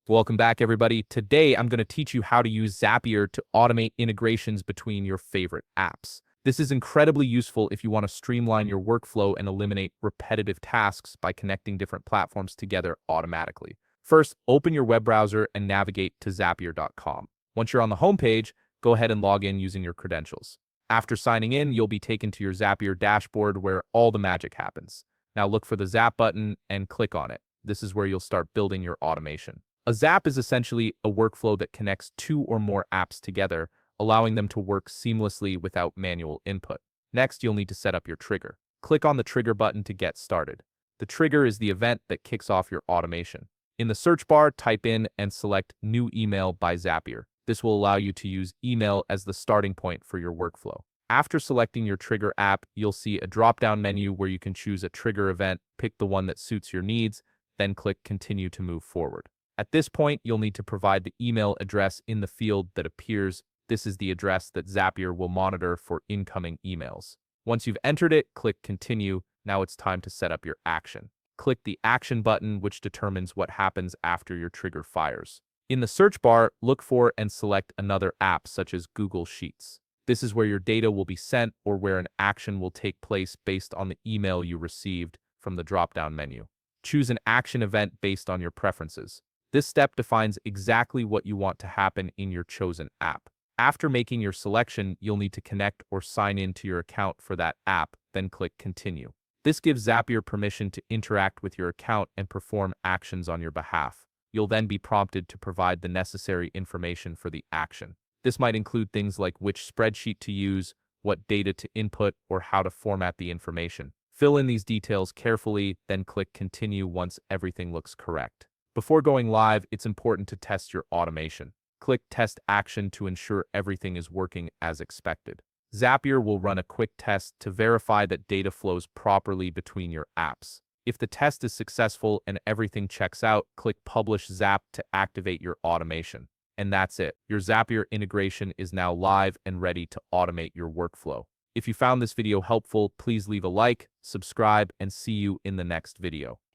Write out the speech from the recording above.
Welcome back, everybody. Today, I'm going to teach you how to use Zapier to automate integrations between your favorite apps. This is incredibly useful if you want to streamline your workflow and eliminate repetitive tasks by connecting different platforms together automatically. First, open your web browser and navigate to Zapier.com. Once you're on the homepage, go ahead and log in using your credentials. After signing in, you'll be taken to your Zapier dashboard where all the magic happens. Now look for the Zap button and click on it. This is where you'll start building your automation. A Zap is essentially a workflow that connects two or more apps together, allowing them to work seamlessly without manual input. Next, you'll need to set up your trigger. Click on the trigger button to get started. The trigger is the event that kicks off your automation. In the search bar, type in and select New Email by Zapier. This will allow you to use email as the starting point for your workflow. After selecting your trigger app, you'll see a drop-down menu where you can choose a trigger event, pick the one that suits your needs, then click Continue to move forward. At this point, you'll need to provide the email address in the field that appears. This is the address that Zapier will monitor for incoming emails. Once you've entered it, click Continue. Now it's time to set up your action. Click the Action button, which determines what happens after your trigger fires. In the search bar, look for and select another app such as Google Sheets. This is where your data will be sent or where an action will take place based on the email you received from the drop-down menu. Choose an action event based on your preferences. This step defines exactly what you want to happen in your chosen app. After making your selection, you'll need to connect or sign in to your account for that app, then click Continue. This gives Zapier permission to interact with your account and perform actions on your behalf. You'll then be prompted to provide the necessary information for the action. This might include things like which spreadsheet to use, what data to input, or how to format the information. Fill in these details carefully, then click Continue once everything looks correct. Before going live, it's important to test your automation. Click Test Action to ensure everything is working as expected. Zapier will run a quick test to verify that data flows properly between your apps. If the test is successful and everything checks out, click Publish Zap to activate your automation. And that's it. Your Zapier integration is now live and ready to automate your workflow. If you found this video helpful, please leave a like, subscribe, and see you in the next video.